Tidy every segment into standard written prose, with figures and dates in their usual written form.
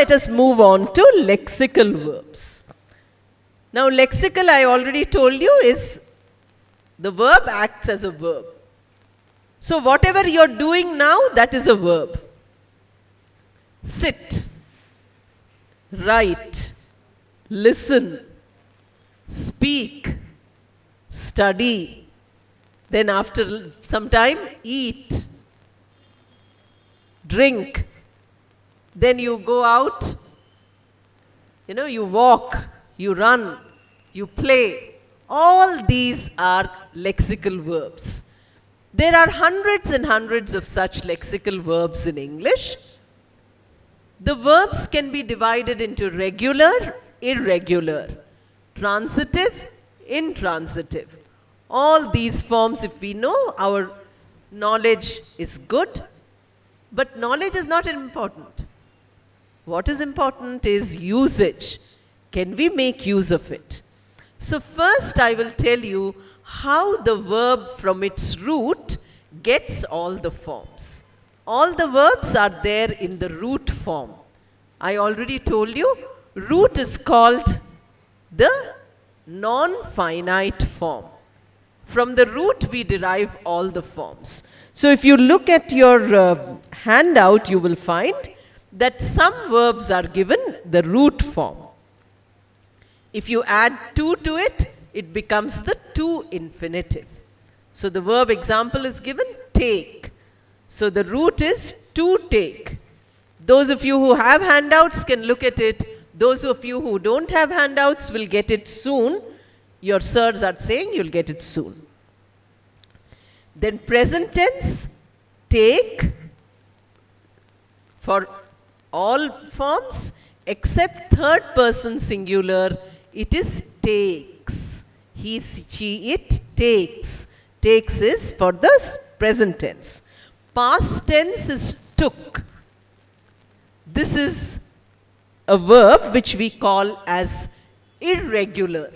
let us move on to lexical verbs. Now lexical, I already told you, is the verb acts as a verb. So whatever you're doing now, that is a verb. Sit, write, listen, speak, study, then after some time, eat, drink, then you go out, you walk, you run, you play. All these are lexical verbs. There are hundreds and hundreds of such lexical verbs in English. The verbs can be divided into regular, irregular, transitive, intransitive. All these forms, if we know, our knowledge is good, but knowledge is not important. What is important is usage. Can we make use of it? So first I will tell you how the verb from its root gets all the forms. All the verbs are there in the root form. I already told you, root is called the non-finite form. From the root we derive all the forms. So if you look at your handout, you will find that some verbs are given the root form. If you add to it, it becomes the to infinitive. So the verb example is given, take. So the root is to take. Those of you who have handouts can look at it. Those of you who don't have handouts will get it soon. Your sirs are saying you'll get it soon. Then present tense, take, for all forms except third person singular, it is takes. He, she, it takes. Takes is for the present tense. Past tense is took. This is a verb which we call as irregular.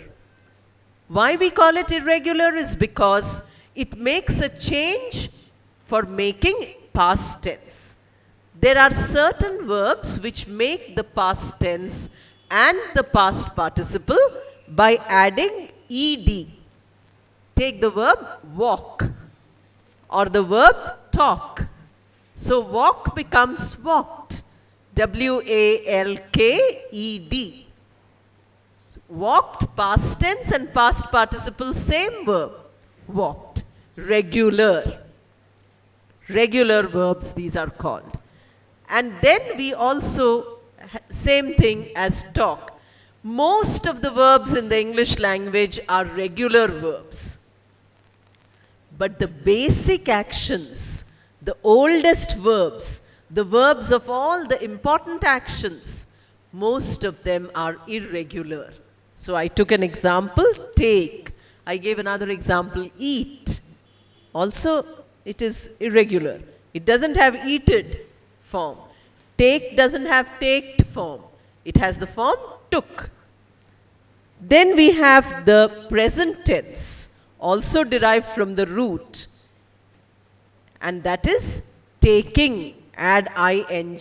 Why we call it irregular is because it makes a change for making past tense. There are certain verbs which make the past tense and the past participle by adding ed. Take the verb walk or the verb talk. So walk becomes walked. W-A-L-K-E-D. Walked, past tense and past participle, same verb. Walked. Regular. Regular verbs these are called. And then we also, same thing as talk. Most of the verbs in the English language are regular verbs. But the basic actions, the oldest verbs, the verbs of all the important actions, most of them are irregular. So I took an example, take. I gave another example, eat. Also, it is irregular. It doesn't have eated form. Take doesn't have taked form. It has the form took. Then we have the present tense, also derived from the root. And that is taking, add ing.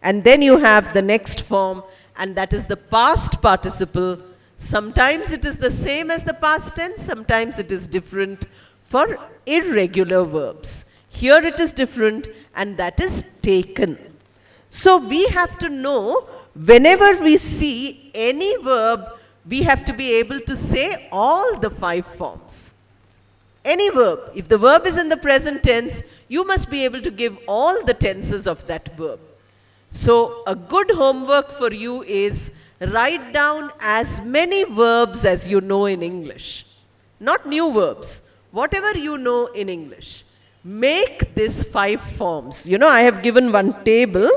And then you have the next form, and that is the past participle. Sometimes it is the same as the past tense, sometimes it is different for irregular verbs. Here it is different, and that is taken. So we have to know, whenever we see any verb, we have to be able to say all the 5 forms. Any verb, if the verb is in the present tense, you must be able to give all the tenses of that verb. So a good homework for you is write down as many verbs as you know in English. Not new verbs, whatever you know in English. Make these 5 forms. I have given one table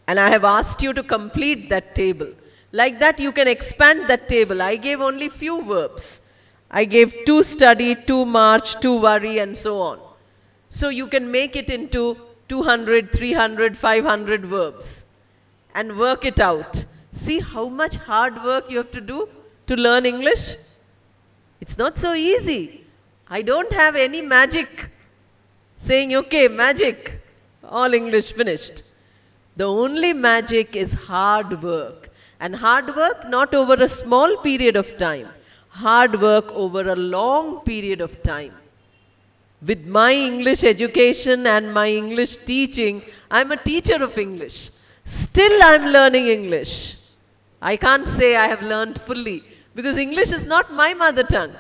and I have asked you to complete that table. Like that you can expand that table. I gave only few verbs. I gave to study, to march, to worry, and so on. So you can make it into 200, 300, 500 verbs and work it out. See how much hard work you have to do to learn English? It's not so easy. I don't have any magic saying, okay, magic, all English finished. The only magic is hard work. And hard work not over a small period of time. Hard work over a long period of time. With my English education and my English teaching, I'm a teacher of English. Still I'm learning English. I can't say I have learned fully because English is not my mother tongue.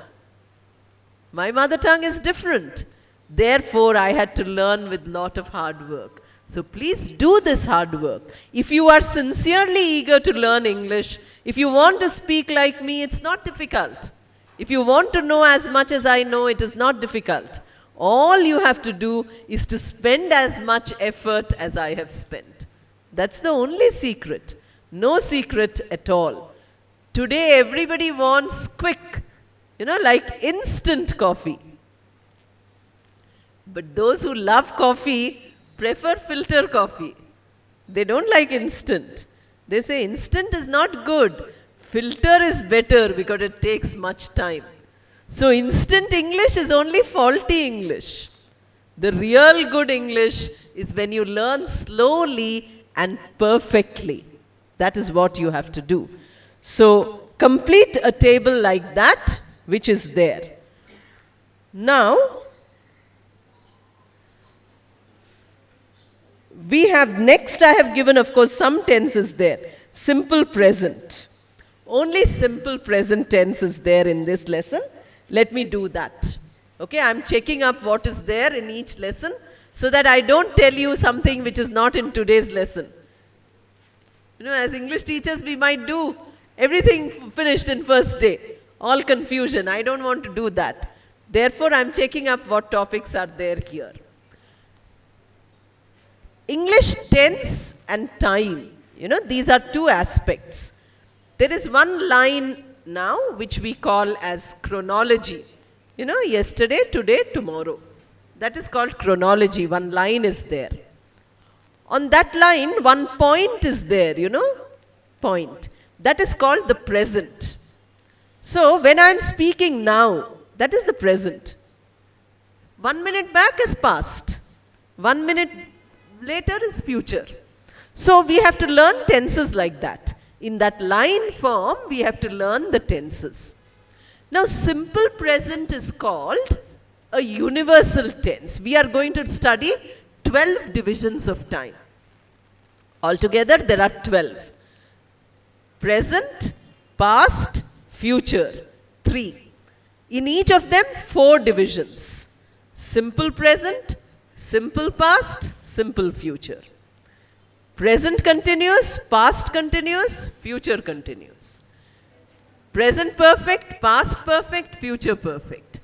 My mother tongue is different. Therefore, I had to learn with lot of hard work. So please do this hard work. If you are sincerely eager to learn English, if you want to speak like me, it's not difficult. If you want to know as much as I know, it is not difficult. All you have to do is to spend as much effort as I have spent. That's the only secret. No secret at all. Today everybody wants quick, like instant coffee. But those who love coffee prefer filter coffee. They don't like instant. They say instant is not good. Filter is better because it takes much time. So instant English is only faulty English. The real good English is when you learn slowly and perfectly. That is what you have to do. So complete a table like that, which is there. Now, we have next, I have given, of course, some tenses there. Simple present. Only simple present tense is there in this lesson. Let me do that. Okay, I'm checking up what is there in each lesson so that I don't tell you something which is not in today's lesson. As English teachers, we might do everything finished in first day. All confusion. I don't want to do that. Therefore, I'm checking up what topics are there here. English tense and time. These are two aspects. There is one line now which we call as chronology. Yesterday, today, tomorrow. That is called chronology. One line is there. On that line, one point is there, point. That is called the present. So, when I am speaking now, that is the present. 1 minute back is past. 1 minute later is future. So, we have to learn tenses like that. In that line form, we have to learn the tenses. Now, simple present is called a universal tense. We are going to study 12 divisions of time. Altogether, there are 12. Present, past, future, 3. In each of them, 4 divisions. Simple present, simple past, simple future. Present continuous, past continuous, future continuous. Present perfect, past perfect, future perfect.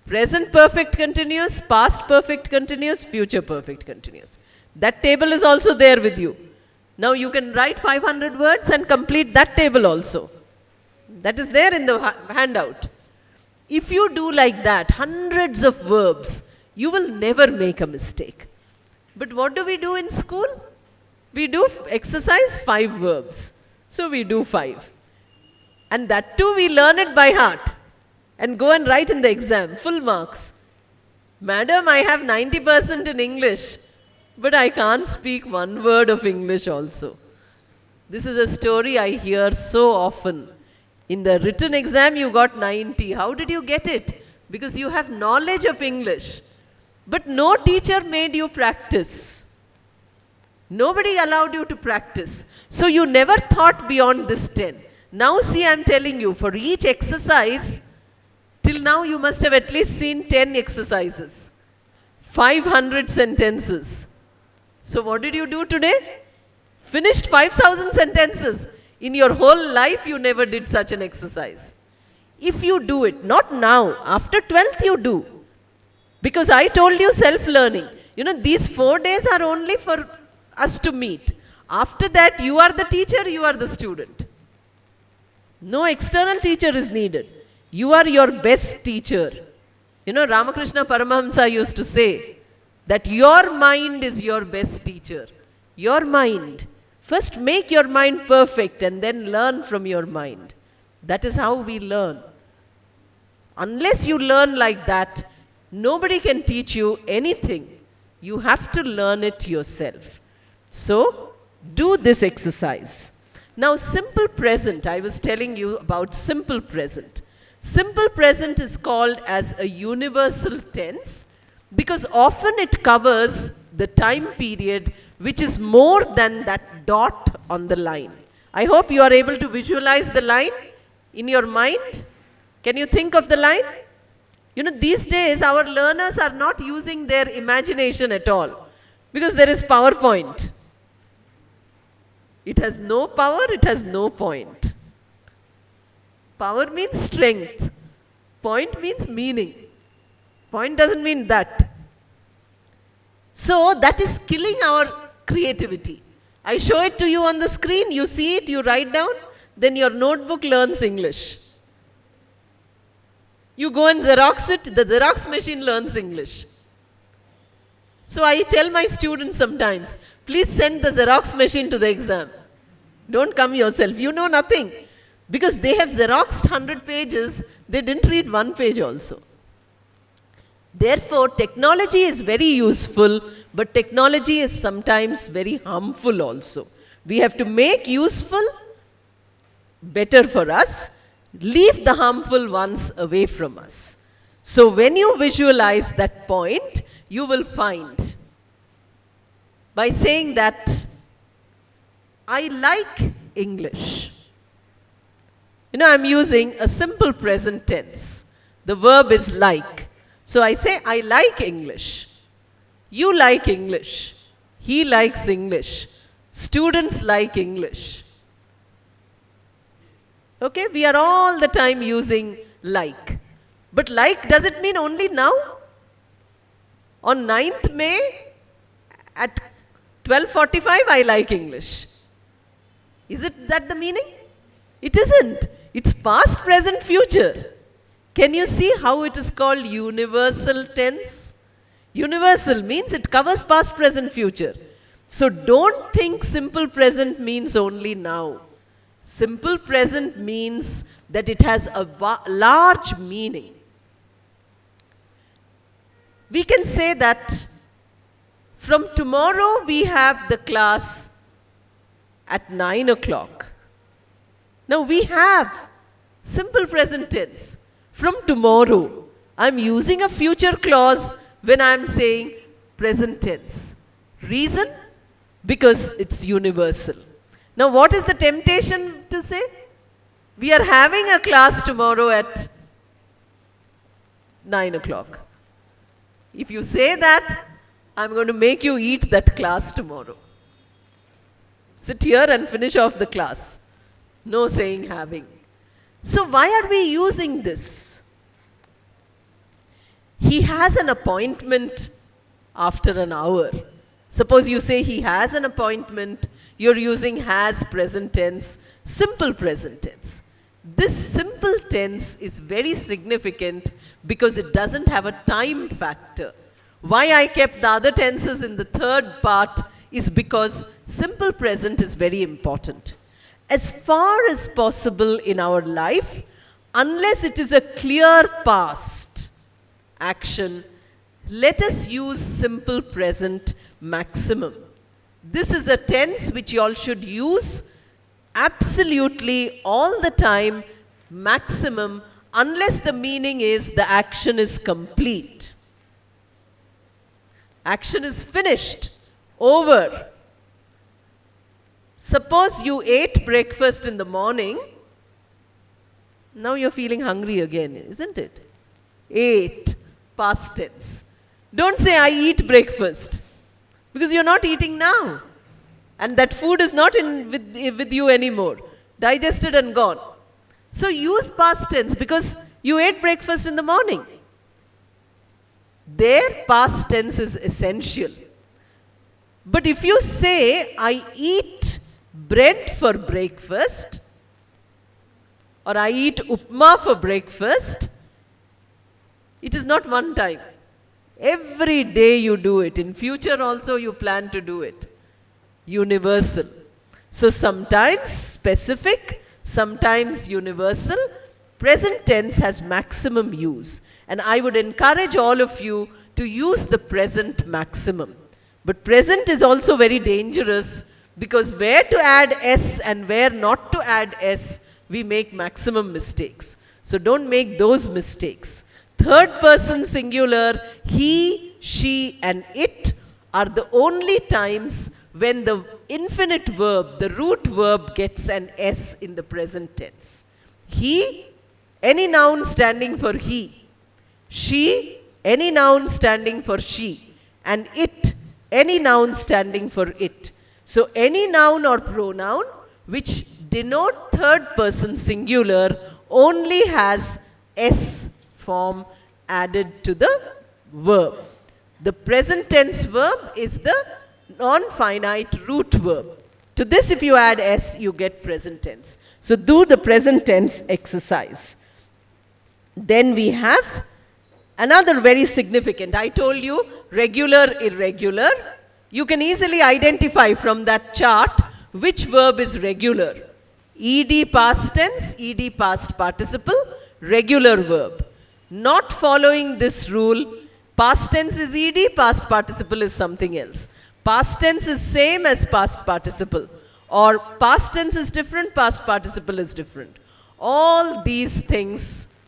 Present perfect continuous, past perfect continuous, future perfect continuous. That table is also there with you. Now you can write 500 words and complete that table also. That is there in the handout. If you do like that, hundreds of verbs, you will never make a mistake. But what do we do in school? We do exercise 5 verbs. So we do 5. And that too we learn it by heart. And go and write in the exam, full marks. Madam, I have 90% in English. But I can't speak one word of English also. This is a story I hear so often. In the written exam, you got 90. How did you get it? Because you have knowledge of English. But no teacher made you practice. Nobody allowed you to practice. So you never thought beyond this 10. Now see, I'm telling you, for each exercise, till now you must have at least seen 10 exercises. 500 sentences. So what did you do today? Finished 5,000 sentences. In your whole life, you never did such an exercise. If you do it, not now, after 12th you do. Because I told you self-learning. These 4 days are only for us to meet. After that, you are the teacher, you are the student. No external teacher is needed. You are your best teacher. Ramakrishna Paramahamsa used to say that your mind is your best teacher. Your mind. First make your mind perfect and then learn from your mind. That is how we learn. Unless you learn like that, nobody can teach you anything. You have to learn it yourself. So, Do this exercise. Now, simple present, I was telling you about simple present. Simple present is called as a universal tense because often it covers the time period which is more than that dot on the line. I hope you are able to visualize the line in your mind. Can you think of the line? You know, these days our learners are not using their imagination at all because there is PowerPoint. It has no power, it has no point. Power means strength. Point means meaning. Point doesn't mean that. So that is killing our creativity. I show it to you on the screen, you see it, you write down, then your notebook learns English. You go and Xerox it, the Xerox machine learns English. So I tell my students sometimes, please send the Xerox machine to the exam. Don't come yourself, you know nothing. Because they have Xeroxed 100 pages, they didn't read one page also. Therefore, technology is very useful, but technology is sometimes very harmful also. We have to make useful better for us, leave the harmful ones away from us. So when you visualize that point, you will find by saying that I like English. You know, I'm using a simple present tense. The verb is like. So I say, I like English. You like English. He likes English. Students like English. Okay, we are all the time using like. But like, does it mean only now? On 9th May at 12:45, I like English. Is it that the meaning? It isn't. It's past, present, future. Can you see how it is called universal tense? Universal means it covers past, present, future. So don't think simple present means only now. Simple present means that it has a large meaning. We can say that from tomorrow we have the class at 9 o'clock. Now we have simple present tense. From tomorrow, I'm using a future clause when I'm saying present tense. Reason? Because it's universal. Now what is the temptation to say? We are having a class tomorrow at 9 o'clock. If you say that, I'm going to make you eat that class tomorrow. Sit here and finish off the class. No saying having. So why are we using this? He has an appointment after an hour. Suppose you say he has an appointment, you're using has present tense, simple present tense. This simple tense is very significant because it doesn't have a time factor. Why I kept the other tenses in the third part is because simple present is very important. As far as possible in our life, unless it is a clear past action, let us use simple present maximum. This is a tense which you all should use absolutely all the time, maximum, unless the meaning is the action is complete. Action is finished, over. Suppose you ate breakfast in the morning, now you're feeling hungry again, isn't it? Ate, past tense. Don't say I eat breakfast, because you're not eating now. And that food is not with you anymore, digested and gone. So use past tense because you ate breakfast in the morning. There, past tense is essential. But if you say, I eat bread for breakfast, or I eat upma for breakfast, it is not one time. Every day you do it. In future also you plan to do it. Universal. So sometimes specific, sometimes universal. Present tense has maximum use. And I would encourage all of you to use the present maximum. But present is also very dangerous Because where to add S and where not to add S, we make maximum mistakes. So don't make those mistakes. Third person singular, he, she, and it are the only times when the infinite verb, the root verb, gets an S in the present tense. He, any noun standing for he. She, any noun standing for she. And it, any noun standing for it. So any noun or pronoun which denote third person singular only has S form added to the verb. The present tense verb is the non-finite root verb. To this, if you add S, you get present tense. So do the present tense exercise. Then we have another very significant. I told you regular, irregular. You can easily identify from that chart which verb is regular. ED past tense, ED past participle, regular verb. Not following this rule, past tense is ED, past participle is something else. Past tense is same as past participle, or past tense is different, past participle is different. All these things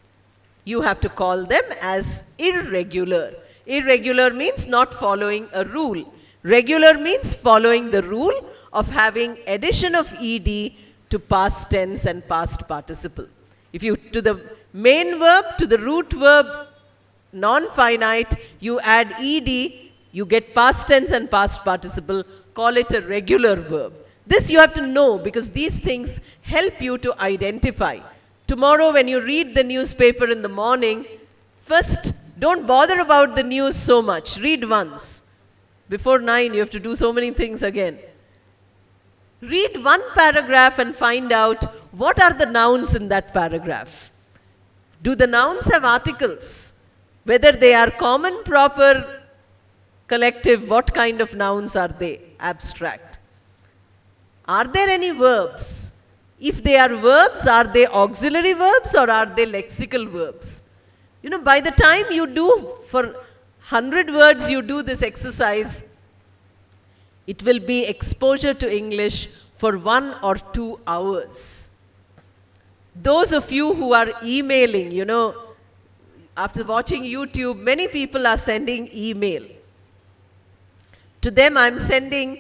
you have to call them as irregular. Irregular means not following a rule. Regular means following the rule of having addition of ED to past tense and past participle. If you, to the main verb, to the root verb, non-finite, you add ED, you get past tense and past participle, call it a regular verb. This you have to know because these things help you to identify. Tomorrow when you read the newspaper in the morning, first don't bother about the news so much. Read once. Before 9 you have to do so many things again. Read one paragraph and find out what are the nouns in that paragraph. Do the nouns have articles? Whether they are common, proper, collective, what kind of nouns are they? Abstract. Are there any verbs? If they are verbs, are they auxiliary verbs or are they lexical verbs? You know, by the time you do, for 100 words you do this exercise, it will be exposure to English for 1 or 2 hours. Those of you who are emailing, you know, after watching YouTube, many people are sending email. To them, I'm sending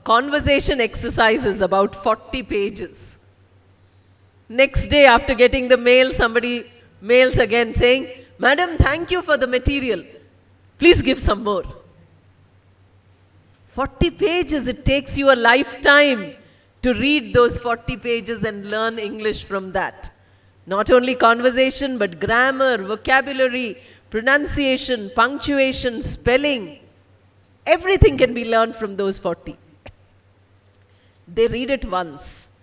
conversation exercises about 40 pages. Next day, after getting the mail, somebody mails again saying, "Madam, thank you for the material. Please give some more." 40 pages, it takes you a lifetime to read those 40 pages and learn English from that. Not only conversation, but grammar, vocabulary, pronunciation, punctuation, spelling. Everything can be learned from those 40. They read it once.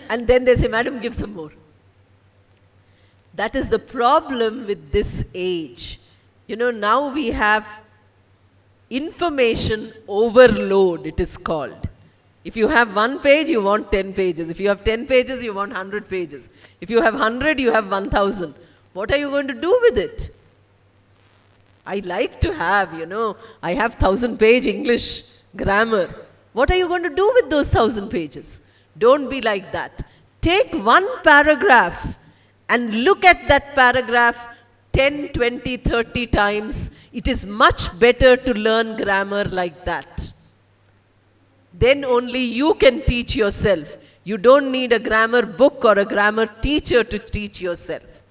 And then they say, "Madam, give some more." That is the problem with this age. You know, now we have information overload, it is called. If you have 1 page, you want 10 pages. If you have 10 pages, you want 100 pages. If you have 100, you have 1,000. What are you going to do with it? I like to have, you know, I have 1,000-page English grammar. What are you going to do with those 1,000 pages? Don't be like that. Take one paragraph and look at that paragraph 10, 20, 30 times. It is much better to learn grammar like that. Then only you can teach yourself. You don't need a grammar book or a grammar teacher to teach yourself.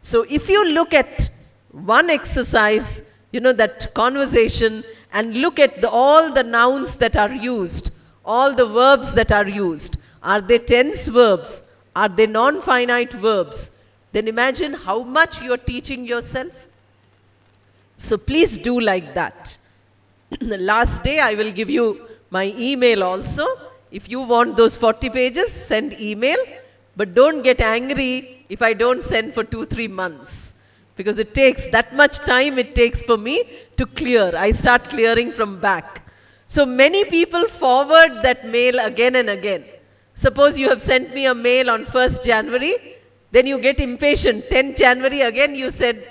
So if you look at one exercise, you know, that conversation, and look at all the nouns that are used, all the verbs that are used, are they tense verbs? Are they non-finite verbs? Then imagine how much you are teaching yourself. So please do like that. The last day I will give you my email also. If you want those 40 pages, send email. But don't get angry if I don't send for 2-3 months. Because it takes that much time it takes for me to clear. I start clearing from back. So many people forward that mail again and again. Suppose you have sent me a mail on 1st January, then you get impatient. 10th January again you send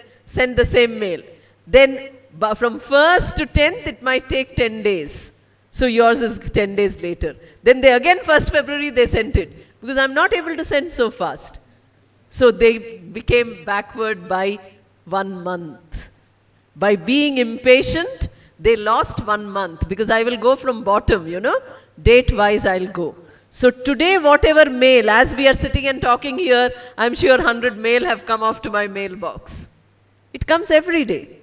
the same mail. Then from 1st to 10th it might take 10 days. So yours is 10 days later. Then they again 1st February they sent it because I'm not able to send so fast. So they became backward by 1 month. By being impatient, they lost 1 month because I will go from bottom, date wise I'll go. So today whatever mail, as we are sitting and talking here, I'm sure 100 mail have come off to my mailbox. It comes every day.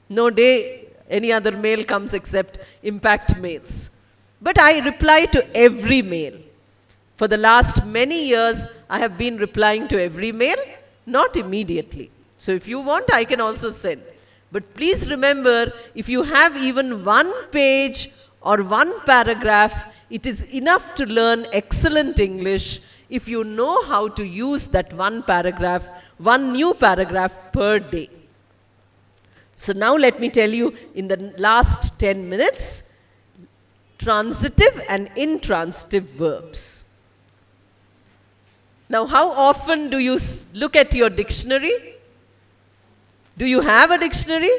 No day any other mail comes except impact mails. But I reply to every mail. For the last many years, I have been replying to every mail, not immediately. So if you want, I can also send. But please remember, if you have even 1 page or 1 paragraph, it is enough to learn excellent English if you know how to use that 1 paragraph, 1 new paragraph per day. So now let me tell you in the last 10 minutes, transitive and intransitive verbs. Now, how often do you look at your dictionary? Do you have a dictionary?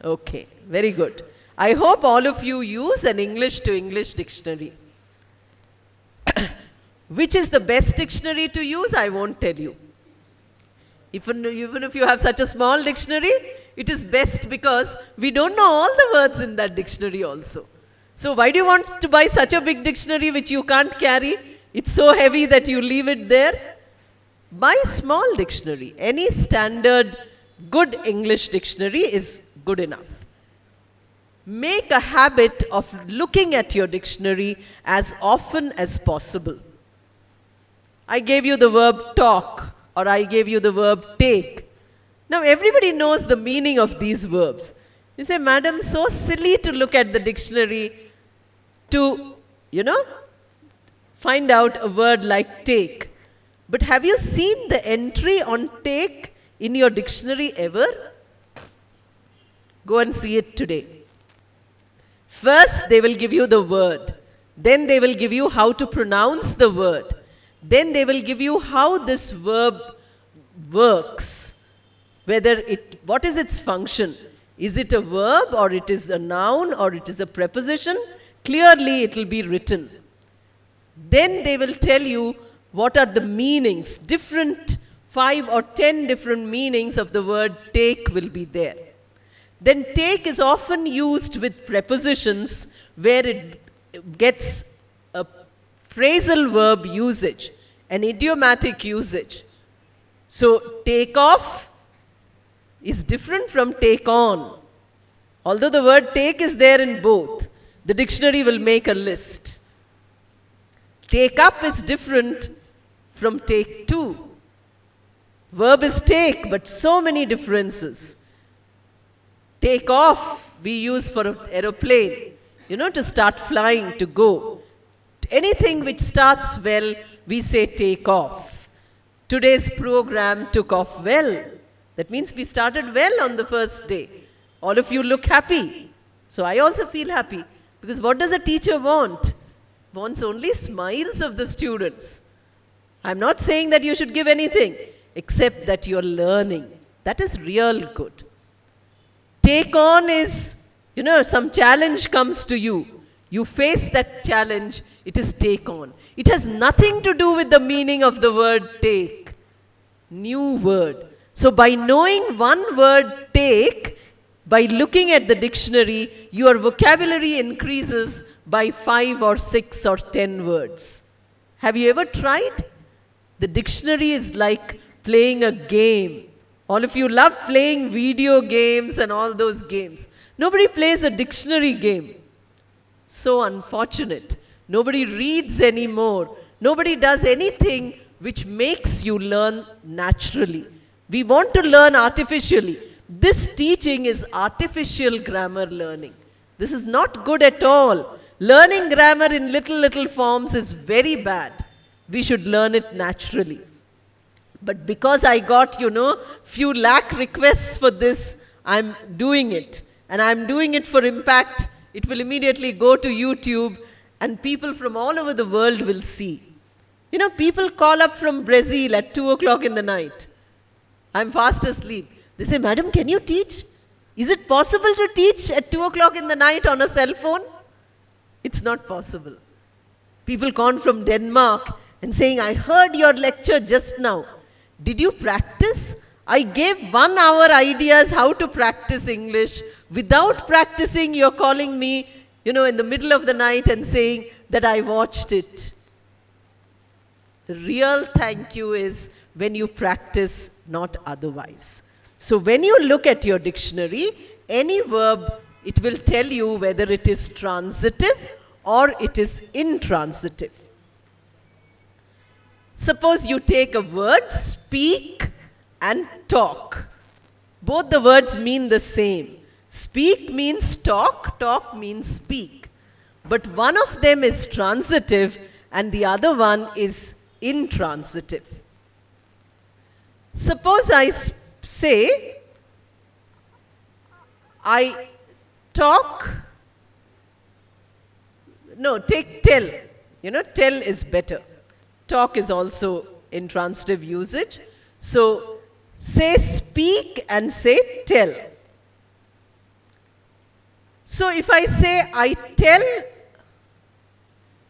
Okay, very good. I hope all of you use an English to English dictionary. Which is the best dictionary to use? I won't tell you. Even if you have such a small dictionary, it is best because we don't know all the words in that dictionary also. So why do you want to buy such a big dictionary which you can't carry? It's so heavy that you leave it there. Buy a small dictionary. Any standard good English dictionary is good enough. Make a habit of looking at your dictionary as often as possible. I gave you the verb talk, or I gave you the verb take. Now everybody knows the meaning of these verbs. You say, madam, so silly to look at the dictionary to, find out a word like take. But have you seen the entry on take in your dictionary ever? Go and see it today. First, they will give you the word. Then they will give you how to pronounce the word. Then they will give you how this verb works. What is its function? Is it a verb, or it is a noun, or it is a preposition? Clearly, it will be written. Then they will tell you what are the meanings. 5 or 10 different meanings of the word take will be there. Then take is often used with prepositions where it gets a phrasal verb usage, an idiomatic usage. So take off is different from take on. Although the word take is there in both, the dictionary will make a list. Take up is different from take to. Verb is take, but so many differences. Take off we use for an aeroplane, to start flying, to go. Anything which starts well, we say take off. Today's program took off well. That means we started well on the first day. All of you look happy. So I also feel happy. Because what does a teacher want? Wants only smiles of the students. I'm not saying that you should give anything, except that you're learning. That is real good. Take on is, some challenge comes to you. You face that challenge, it is take on. It has nothing to do with the meaning of the word take. New word. So by knowing one word take, by looking at the dictionary, your vocabulary increases by 5 or 6 or 10 words. Have you ever tried? The dictionary is like playing a game. All of you love playing video games and all those games. Nobody plays a dictionary game. So unfortunate. Nobody reads anymore. Nobody does anything which makes you learn naturally. We want to learn artificially. This teaching is artificial grammar learning. This is not good at all. Learning grammar in little forms is very bad. We should learn it naturally. But because I got, few lakh requests for this, I'm doing it. And I'm doing it for impact. It will immediately go to YouTube and people from all over the world will see. People call up from Brazil at 2 o'clock in the night. I'm fast asleep. They say, madam, can you teach? Is it possible to teach at 2 o'clock in the night on a cell phone? It's not possible. People come from Denmark and saying, I heard your lecture just now. Did you practice? I gave 1 hour ideas how to practice English. Without practicing, you're calling me, in the middle of the night and saying that I watched it. The real thank you is when you practice, not otherwise. So when you look at your dictionary, any verb, it will tell you whether it is transitive or it is intransitive. Suppose you take a word, speak and talk. Both the words mean the same. Speak means talk, talk means speak. But one of them is transitive and the other one is intransitive. Suppose I say, I talk, take tell. Tell is better. Talk is also intransitive usage. So, say speak and say tell. So, if I say I tell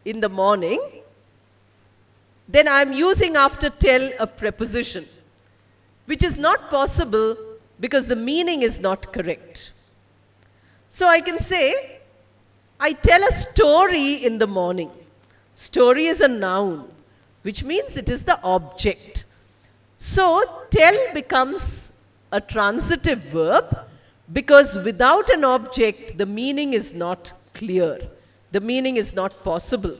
in the morning, then I am using after tell a preposition, which is not possible because the meaning is not correct. So, I can say, I tell a story in the morning. Story is a noun, which means it is the object. So, tell becomes a transitive verb because without an object, the meaning is not clear. The meaning is not possible.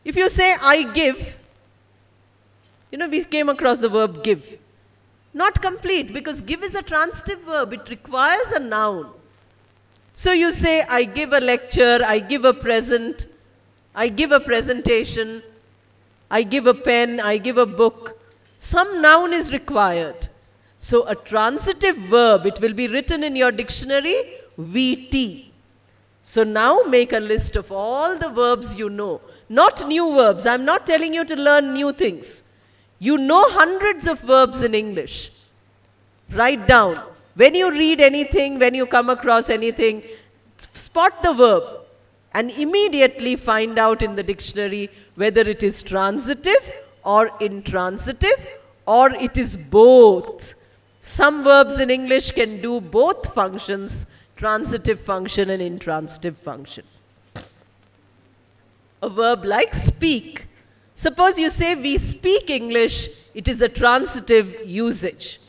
If you say, I give, we came across the verb give. Not complete because give is a transitive verb. It requires a noun. So you say, I give a lecture, I give a present, I give a presentation, I give a pen, I give a book. Some noun is required. So a transitive verb, it will be written in your dictionary, VT. So now make a list of all the verbs you know. Not new verbs. I'm not telling you to learn new things. You know hundreds of verbs in English. Write down. When you read anything, when you come across anything, spot the verb and immediately find out in the dictionary whether it is transitive or intransitive or it is both. Some verbs in English can do both functions, transitive function and intransitive function. A verb like speak. Suppose you say we speak English, it is a transitive usage.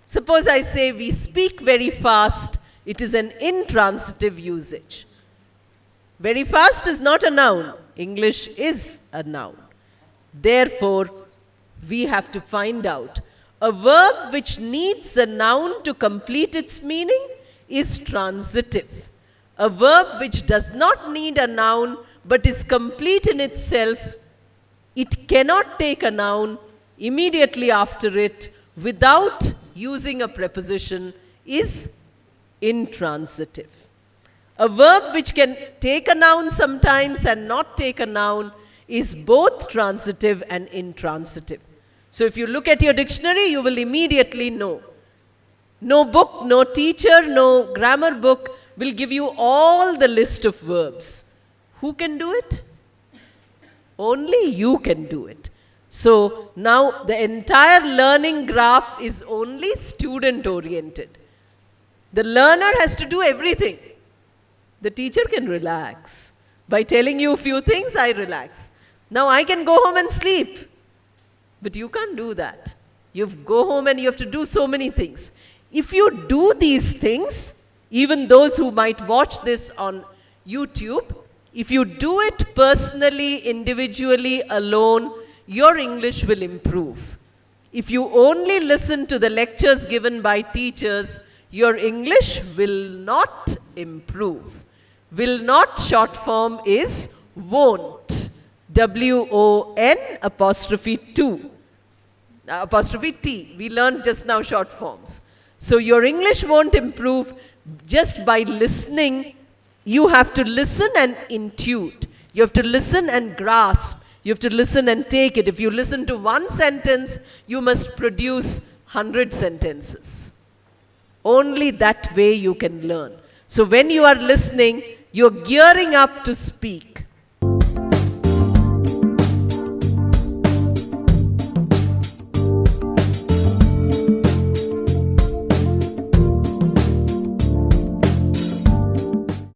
Suppose I say we speak very fast, it is an intransitive usage. Very fast is not a noun. English is a noun. Therefore, we have to find out. A verb which needs a noun to complete its meaning is transitive. A verb which does not need a noun but is complete in itself, it cannot take a noun immediately after it without using a preposition, is intransitive. A verb which can take a noun sometimes and not take a noun is both transitive and intransitive. So if you look at your dictionary, you will immediately know. No book, no teacher, no grammar book will give you all the list of verbs. Who can do it? Only you can do it. So now the entire learning graph is only student oriented. The learner has to do everything. The teacher can relax. By telling you a few things, I relax. Now I can go home and sleep. But you can't do that. You go home and you have to do so many things. If you do these things, even those who might watch this on YouTube, if you do it personally, individually, alone, your English will improve. If you only listen to the lectures given by teachers, your English will not improve. Will not short form is won't. W-O-N apostrophe 2. Apostrophe T. We learned just now short forms. So your English won't improve just by listening. You have to listen and intuit. You have to listen and grasp. You have to listen and take it. If you listen to one sentence, you must produce 100 sentences. Only that way you can learn. So when you are listening, You're gearing up to speak.